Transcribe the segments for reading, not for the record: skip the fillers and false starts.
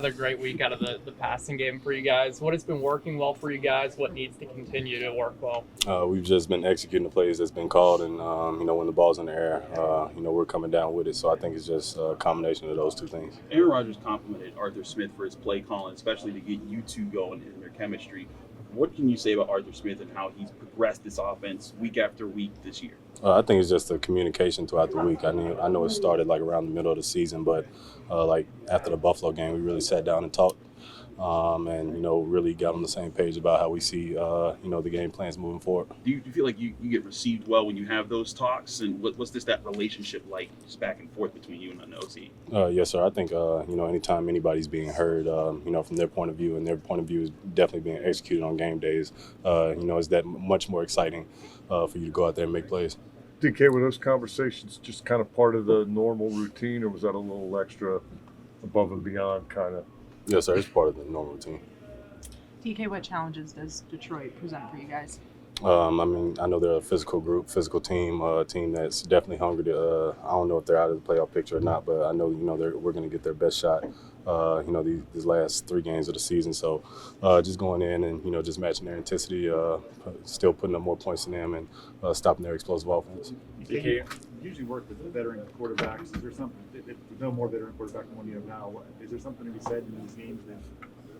Another great week out of the passing game for you guys. What has been working well for you guys? What needs to continue to work well? We've just been executing the plays that's been called, and when the ball's in the air, we're coming down with it. So I think it's just a combination of those two things. Aaron Rodgers complimented Arthur Smith for his play calling, especially to get you two going in your chemistry. What can you say about Arthur Smith and how he's progressed this offense week after week this year? I think it's just the communication throughout the week. I know it started like around the middle of the season, but like after the Buffalo game, we really sat down and talked, and really got on the same page about how we see the game plans moving forward. Do you feel like you get received well when you have those talks? And what's that relationship like, just back and forth between you and an OC? Yes, sir. I think anytime anybody's being heard, from their point of view, and their point of view is definitely being executed on game days, it's that much more exciting for you to go out there and make plays. DK, were those conversations just kind of part of the normal routine, or was that a little extra above and beyond kind of? Yes, sir. It's part of the normal routine. DK, what challenges does Detroit present for you guys? I know they're a physical group, physical team, a team that's definitely hungry to. I don't know if they're out of the playoff picture or not, but I know we're going to get their best shot. These last 3 games of the season. So just going in and just matching their intensity, still putting up more points than them, and stopping their explosive offense. You usually work with veteran quarterbacks. Is there something? There's no more veteran quarterback than one you have now. Is there something to be said in these games, that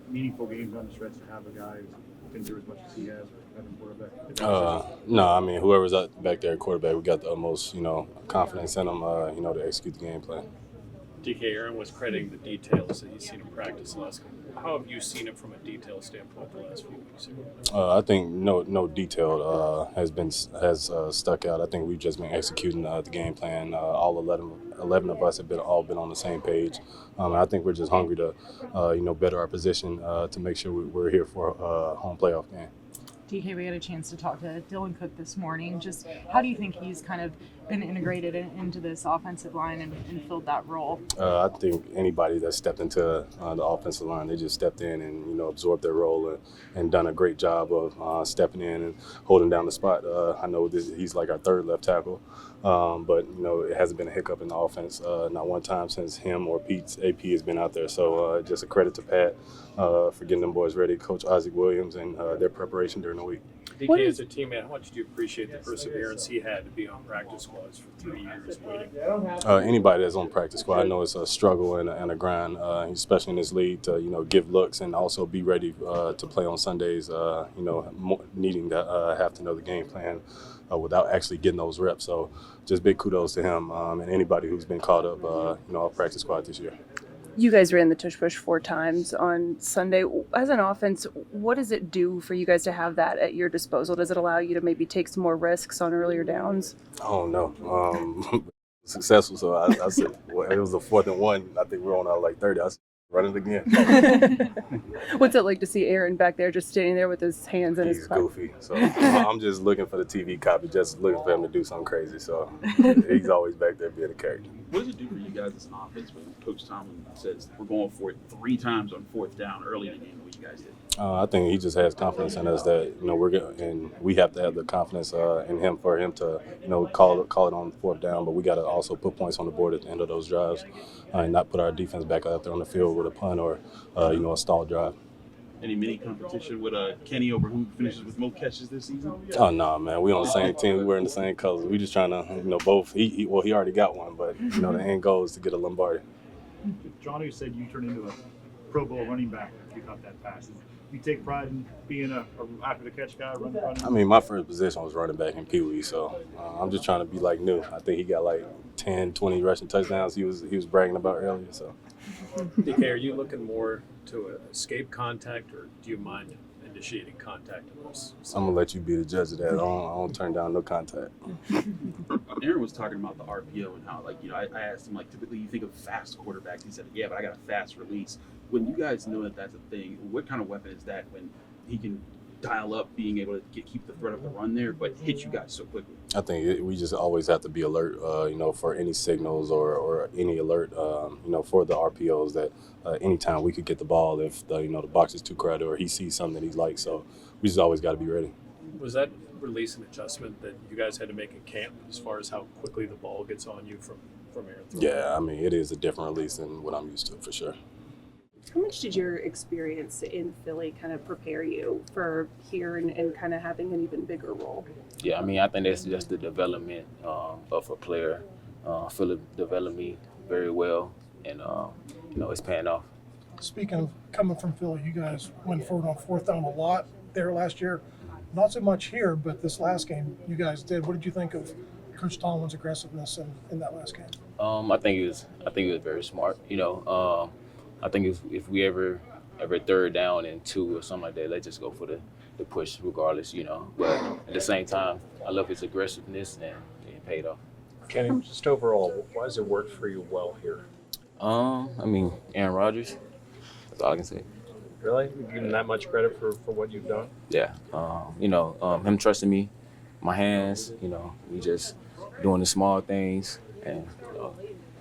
meaningful games on the stretch, to have a guy who's been through as much as he has, or veteran quarterback? No, whoever's back there at quarterback, we got the utmost confidence in them, to execute the game plan. DK, Aaron was crediting the details that he's seen him practice the last couple. How have you seen it from a detail standpoint the last few weeks? I think no detail has stuck out. I think we've just been executing the game plan. All 11 of us have been on the same page. I think we're just hungry to better our position to make sure we're here for a home playoff game. DK, we had a chance to talk to Dylan Cook this morning. Just how do you think he's kind of been integrated into this offensive line and filled that role? I think anybody that stepped into the offensive line, they just stepped in and absorbed their role and done a great job of stepping in and holding down the spot. I know he's like our third left tackle, but it hasn't been a hiccup in the offense not one time since him or Pete's AP has been out there. So just a credit to Pat for getting them boys ready, Coach Isaac Williams, and their preparation during the week. DK, as a teammate, how much do you appreciate the perseverance he had to be on practice squads for 3 years waiting? Anybody that's on practice squad, I know it's a struggle and a grind, especially in this league, to give looks and also be ready to play on Sundays. Needing to have to know the game plan without actually getting those reps. So just big kudos to him and anybody who's been caught up, on practice squad this year. You guys ran the tush push 4 times on Sunday. As an offense, what does it do for you guys to have that at your disposal? Does it allow you to maybe take some more risks on earlier downs? Oh, no. Successful, so I said, well, it was a 4th and 1. I think we're on like 30. I said, run it again. What's it like to see Aaron back there just standing there with his hands in his pocket? He's goofy. So I'm just looking for the TV copy, just looking for him to do something crazy. So he's always back there being a character. What does it do for you guys as an offense when Coach Tomlin says we're going for it 3 times on 4th down early in the game, what you guys did? I think he just has confidence in us that we're good, and we have to have the confidence in him for him to call it on 4th down. But we got to also put points on the board at the end of those drives and not put our defense back out there on the field with a punt or a stall drive. Any mini competition with Kenny over who finishes with more catches this season? Oh no, man, we on the same team. We wearing the same colors. We just trying to both. He already got one, but the end goal is to get a Lombardi. Johnny said you turned into a Pro Bowl running back if you caught that pass. You take pride in being a after the catch guy, running. My first position was running back in Pee Wee, so I'm just trying to be like new. I think he got like 10, 20 rushing touchdowns. He was bragging about earlier. So, DK, are you looking more to escape contact, or do you mind initiating contact in those? I'm gonna let you be the judge of that. I don't turn down no contact. Aaron was talking about the RPO and how, I asked him, typically you think of fast quarterbacks. He said, yeah, but I got a fast release. When you guys know that that's a thing, what kind of weapon is that when he can dial up being able to keep the threat of the run there, but hit you guys so quickly? I think we just always have to be alert, for any signals or any alert, for the RPOs that anytime we could get the ball if the box is too crowded or he sees something that he likes. So we just always got to be ready. Was that release an adjustment that you guys had to make in camp as far as how quickly the ball gets on you from Aaron? Yeah, it is a different release than what I'm used to for sure. How much did your experience in Philly kind of prepare you for here and kind of having an even bigger role? Yeah, I mean, I think that's just the development of a player. Philip developed me very well, and it's paying off. Speaking of coming from Philly, you guys went forward on fourth down a lot there last year. Not so much here, but this last game you guys did. What did you think of Coach Tomlin's aggressiveness in that last game? I think it was very smart. I think if we ever third down and 2 or something like that, let's just go for the push regardless. But at the same time, I love his aggressiveness and it paid off. Kenny, just overall, why does it work for you well here? I mean, Aaron Rodgers. That's all I can say. Really? You give him that much credit for what you've done? Yeah. Him trusting me, my hands. We just doing the small things and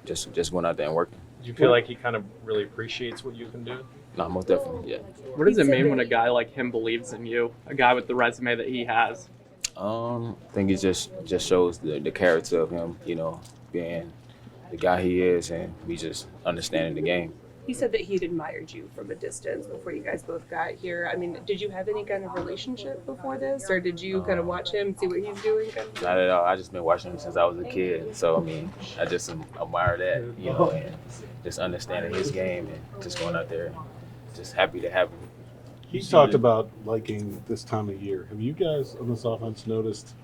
just going out there and working. Do you feel like he kind of really appreciates what you can do? No, most definitely, yeah. What does it mean when a guy like him believes in you? A guy with the resume that he has? I think it just shows the character of him, being the guy he is, and we just understanding the game. He said that he'd admired you from a distance before you guys both got here. I mean, did you have any kind of relationship before this, or did you kind of watch him, see what he's doing? Not at all. I just been watching him since I was a kid. So, I mean, I just admire that, and just understanding his game and just going out there and just happy to have him. He talked about liking this time of year. Have you guys on this offense noticed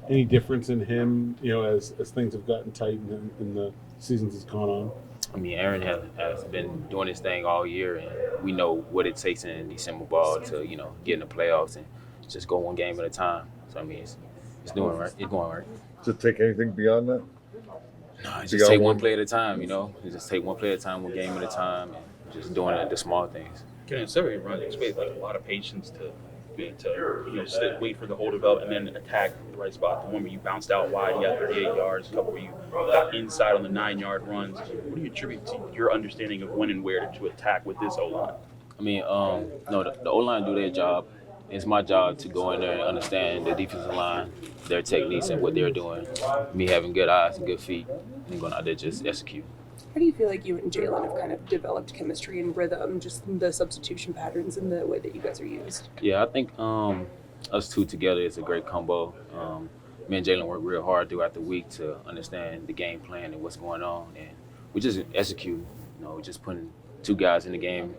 any difference in him, as things have gotten tight and the seasons has gone on? I mean, Aaron has been doing his thing all year, and we know what it takes in December ball to, get in the playoffs and just go one game at a time. So, I mean, it's doing right. It's going right. Does it take anything beyond that? No, just take one play at a time, Just take one play at a time, one game at a time, and just doing the small things. Can several runs expect like a lot of patience to sit, wait for the hole to develop, and then attack the right spot. The one where you bounced out wide, you got 38 yards. A couple where you got inside on the 9-yard runs. What do you attribute to your understanding of when and where to attack with this O-line? I mean, the O-line do their job. It's my job to go in there and understand the defensive line, their techniques and what they're doing. Me having good eyes and good feet, and going out there just execute. How do you feel like you and Jalen have kind of developed chemistry and rhythm, just the substitution patterns and the way that you guys are used? Yeah, I think us two together is a great combo. Me and Jalen work real hard throughout the week to understand the game plan and what's going on, and we just execute. Just putting 2 guys in the game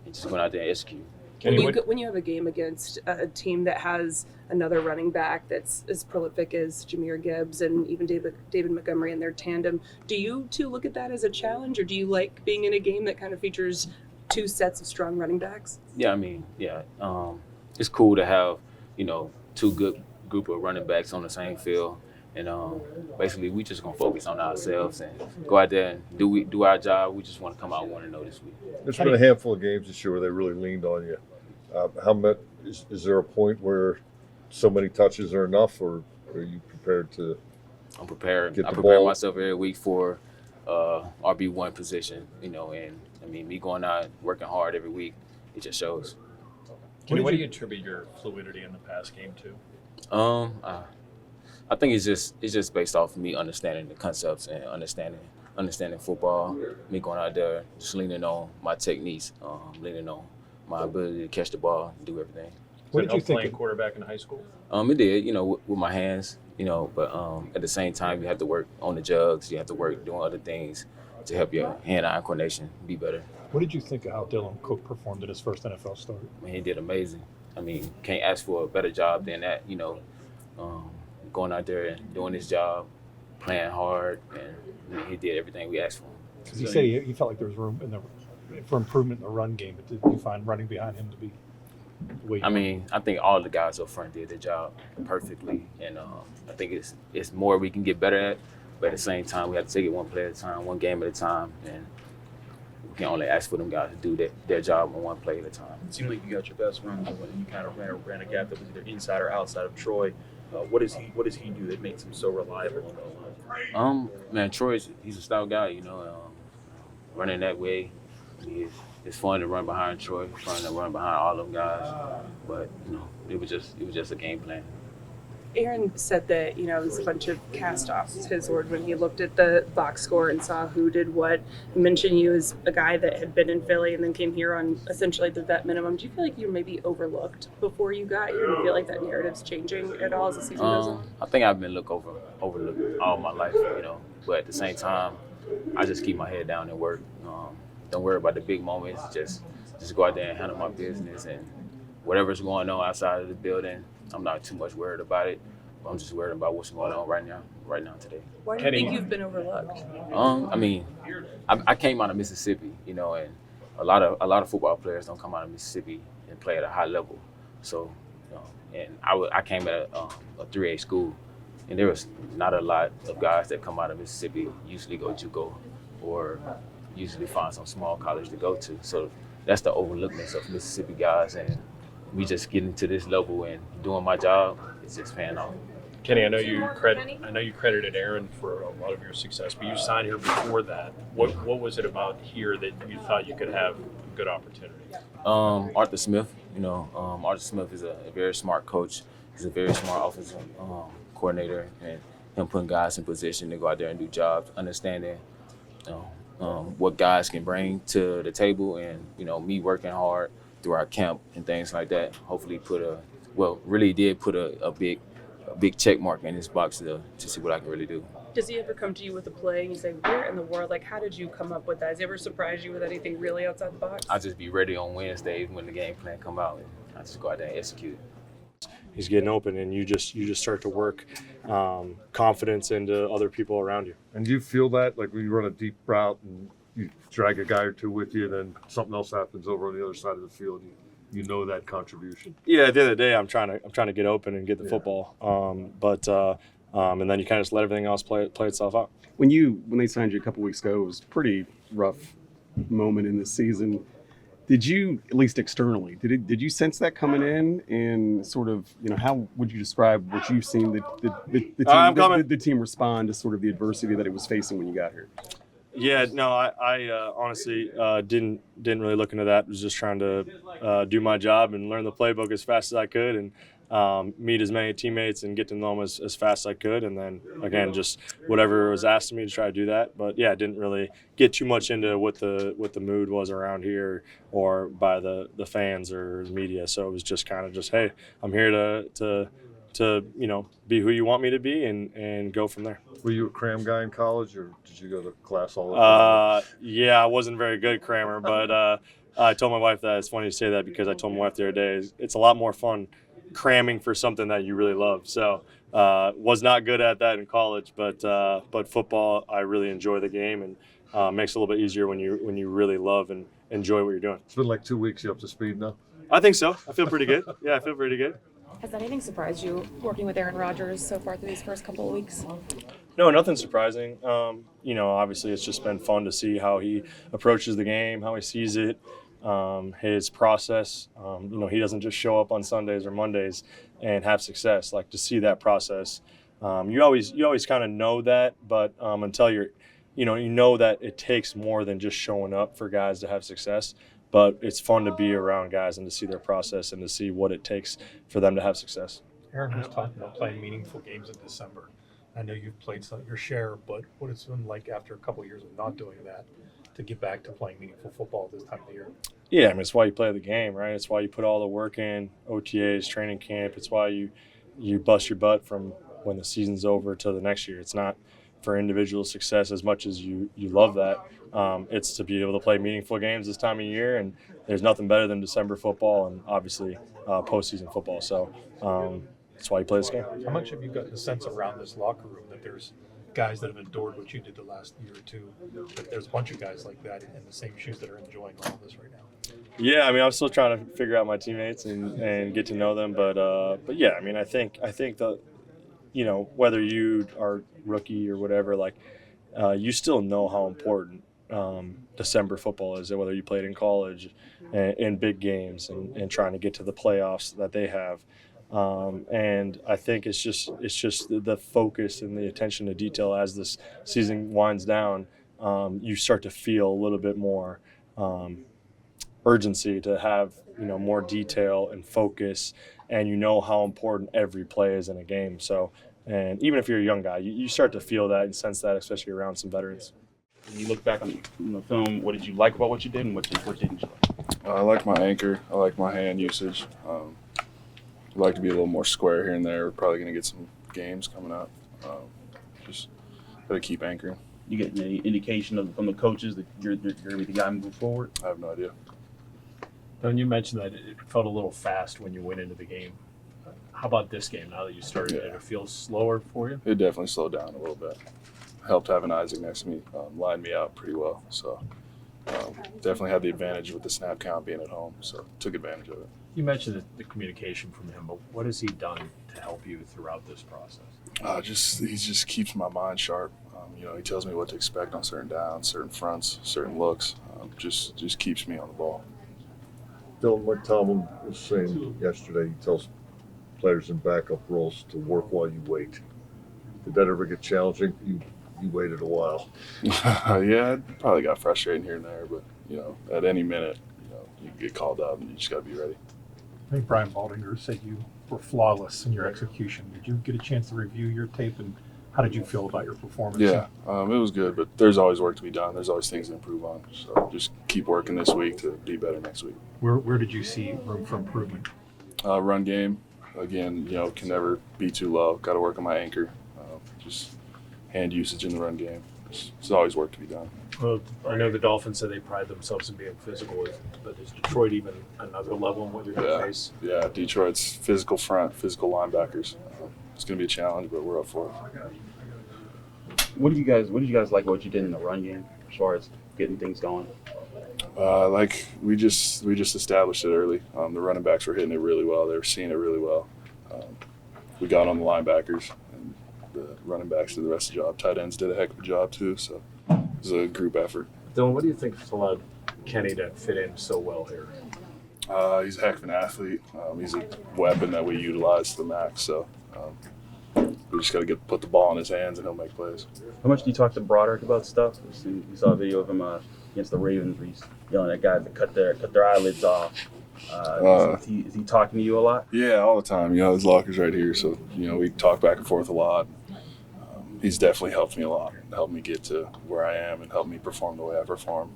and just going out there and execute. When you have a game against a team that has another running back that's as prolific as Jahmyr Gibbs and even David Montgomery in their tandem, do you two look at that as a challenge, or do you like being in a game that kind of features 2 sets of strong running backs? Yeah, I mean, it's cool to have 2 good group of running backs on the same field, and basically we just gonna focus on ourselves and go out there and do our job. We just want to come out 1-0 this week. There's been a handful of games this year where they really leaned on you. How much is there a point where so many touches are enough, or are you prepared to? I'm prepared. I prepare ball? myself every week for RB1 position, and I mean, me going out working hard every week, it just shows. What do you attribute your fluidity in the pass game to? I think it's just based off of me understanding the concepts and understanding football. Me going out there, just leaning on my techniques, leaning on my ability to catch the ball and do everything. What did you think playing quarterback in high school? It did, with my hands, but at the same time, you have to work on the jugs. You have to work doing other things to help your hand-eye coordination be better. What did you think of how Dylan Cook performed in his first NFL start? Man, he did amazing. I mean, can't ask for a better job than that, going out there and doing his job, playing hard, and he did everything we asked for him. Because he said he felt like there was room for improvement in the run game, but did you find running behind him to be the way I think all the guys up front did their job perfectly, and I think it's more we can get better at, but at the same time, we have to take it one play at a time, one game at a time, and we can only ask for them guys to do their job on one play at a time. It seemed like you got your best runs when you kind of ran a gap that was either inside or outside of Troy. What does he do that makes him so reliable on the line? Man, he's a stout guy, running that way. It's fun to run behind Troy, fun to run behind all them guys, but it was just a game plan. Aaron said that, it was a bunch of cast-offs, his word, when he looked at the box score and saw who did what. He mentioned you as a guy that had been in Philly and then came here on essentially the vet minimum. Do you feel like you were maybe overlooked before you got here? Do you feel like that narrative's changing at all as the season goes on? I think I've been overlooked all my life, but at the same time, I just keep my head down and work. Don't worry about the big moments. Just go out there and handle my business, and whatever's going on outside of the building, I'm not too much worried about it. I'm just worried about what's going on right now today. Why do you think you've been overlooked? I came out of Mississippi, and a lot of football players don't come out of Mississippi and play at a high level. So, and I came at a 3A school, and there was not a lot of guys that come out of Mississippi usually go JUCO or usually find some small college to go to. So that's the overlookedness of Mississippi guys, and we just getting to this level and doing my job. It's just paying off. Kenny, I know you credited Aaron for a lot of your success, but you signed here before that. What was it about here that you thought you could have a good opportunity? Arthur Smith. Arthur Smith is a very smart coach. He's a very smart offensive coordinator, and him putting guys in position to go out there and do jobs, understanding what guys can bring to the table, and me working hard throughout camp and things like that. Hopefully put a big check mark in this box to see what I can really do. Does he ever come to you with a play and you say, where in the world, how did you come up with that? Has he ever surprised you with anything really outside the box? I just be ready on Wednesdays when the game plan come out, and I just go out there and execute. He's getting open, and you just start to work confidence into other people around you. And do you feel that, like when you run a deep route and you drag a guy or two with you, and then something else happens over on the other side of the field, you know that contribution? Yeah, at the end of the day, I'm trying to get open and get the football. And then you kind of just let everything else play itself out. When they signed you a couple weeks ago, it was a pretty rough moment in the season. Did you, at least externally, did you sense that coming in, and sort of, how would you describe what you've seen the team respond to sort of the adversity that it was facing when you got here? Yeah, no, I honestly didn't really look into that. I was just trying to do my job and learn the playbook as fast as I could, and meet as many teammates and get to know them as fast as I could. And then, again, just whatever was asked of me to try to do that. But, yeah, I didn't really get too much into what the mood was around here or by the fans or the media. So it was just kind of just, hey, I'm here to be who you want me to be and go from there. Were you a cram guy in college, or did you go to class all the time? Yeah, I wasn't very good crammer, but I told my wife that. It's funny to say that because I told my wife the other day, it's a lot more fun cramming for something that you really love. So was not good at that in college, but football, I really enjoy the game, and makes it a little bit easier when you really love and enjoy what you're doing. It's been like 2 weeks. You up to speed now? I think so. I feel pretty good. Yeah, I feel pretty good. Has anything surprised you working with Aaron Rodgers so far through these first couple of weeks? No, nothing surprising. Obviously it's just been fun to see how he approaches the game, how he sees it, his process. He doesn't just show up on Sundays or Mondays and have success. Like, to see that process, you always kind of know that, but until you know that it takes more than just showing up for guys to have success. But it's fun to be around guys and to see their process and to see what it takes for them to have success. Aaron was talking about playing meaningful games in December. I know you've played your share, but what it's been like after a couple of years of not doing that to get back to playing meaningful football this time of the year? Yeah, it's why you play the game, right? It's why you put all the work in, OTAs, training camp. It's why you bust your butt from when the season's over to the next year. It's not for individual success as much as you love that. It's to be able to play meaningful games this time of year, and there's nothing better than December football and obviously postseason football. So that's why you play this game. How much have you gotten a sense around this locker room that there's guys that have endured what you did the last year or two, that there's a bunch of guys like that in the same shoes that are enjoying all this right now? Yeah, I'm still trying to figure out my teammates and get to know them, but yeah, I think that, whether you are rookie or whatever, you still know how important December football is, whether you played in college and in big games and trying to get to the playoffs that they have. And I think it's just the focus and the attention to detail as this season winds down. You start to feel a little bit more urgency to have more detail and focus, and how important every play is in a game. So, and even if you're a young guy, you start to feel that and sense that, especially around some veterans. When you look back on the film, what did you like about what you did, and what didn't you like? I like my anchor. I like my hand usage. I'd like to be a little more square here and there. We're probably going to get some games coming up. Just got to keep anchoring. You get any indication from the coaches that you're going to be the guy moving forward? I have no idea. Then you mentioned that it felt a little fast when you went into the game. How about this game? Now that you started, did it feel slower for you? It definitely slowed down a little bit. Helped having Isaac next to me, lined me out pretty well. So definitely had the advantage with the snap count being at home. So took advantage of it. You mentioned the communication from him, but what has he done to help you throughout this process? He just keeps my mind sharp. He tells me what to expect on certain downs, certain fronts, certain looks. Just keeps me on the ball. Dylan, like Tomlin was saying yesterday, he tells players in backup roles to work while you wait. Did that ever get challenging? You waited a while. Yeah, it probably got frustrating here and there, but at any minute, you get called up and you just got to be ready. I think Brian Baldinger said you were flawless in your execution. Did you get a chance to review your tape, and how did you feel about your performance? Yeah, it was good, but there's always work to be done. There's always things to improve on. So just keep working this week to be better next week. Where did you see room for improvement? Run game, again, can never be too low. Got to work on my anchor. Just hand usage in the run game. There's always work to be done. Well, I know the Dolphins say they pride themselves in being physical, but is Detroit even another level in what you're going to face? Yeah, Detroit's physical front, physical linebackers. It's going to be a challenge, but we're up for it. What did you guys like what you did in the run game as far as getting things going? We just established it early. The running backs were hitting it really well. They were seeing it really well. We got on the linebackers, and the running backs did the rest of the job. Tight ends did a heck of a job too. So it was a group effort. Dylan, what do you think has allowed Kenny to fit in so well here? He's a heck of an athlete. He's a weapon that we utilize to the max. So we just got to put the ball in his hands, and he'll make plays. How much do you talk to Broderick about stuff? You saw a video of him against the Ravens where he's yelling at guys to cut their eyelids off. Is he talking to you a lot? Yeah, all the time. His locker's right here, so we talk back and forth a lot. He's definitely helped me a lot, helped me get to where I am, and helped me perform the way I perform.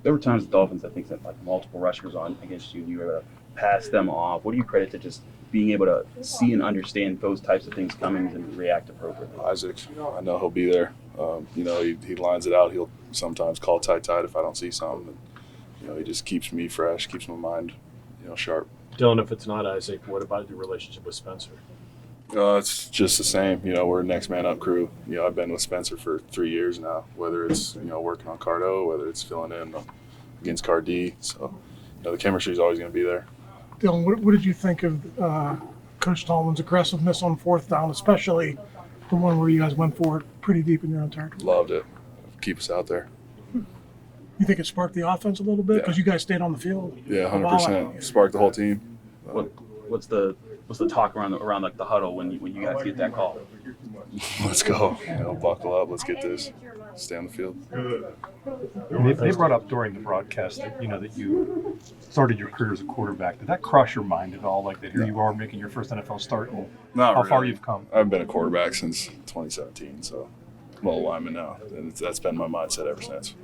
There were times the Dolphins, I think, sent multiple rushers on against you, and you were able to pass them off. What do you credit to just being able to see and understand those types of things coming and react appropriately? Isaac, I know he'll be there. He lines it out. He'll sometimes call tight if I don't see something. And, he just keeps me fresh, keeps my mind, sharp. Dylan, if it's not Isaac, what about your relationship with Spencer? It's just the same. We're a next man up crew. I've been with Spencer for 3 years now, whether it's, working on Card O, whether it's filling in against Card D. So, the chemistry is always going to be there. Dylan, what did you think of Coach Tomlin's aggressiveness on fourth down, especially the one where you guys went for it pretty deep in your own territory? Loved it. Keep us out there. You think it sparked the offense a little bit because you guys stayed on the field? Yeah, 100%. Sparked the whole team. What's the talk around the huddle when you guys get that call? Let's go. Buckle up. Let's get this. Stay on the field. They brought up during the broadcast that that you started your career as a quarterback. Did that cross your mind at all? Like that here you are making your first NFL start, and how far you've come? I've been a quarterback since 2017, so I'm a lineman now, and that's been my mindset ever since.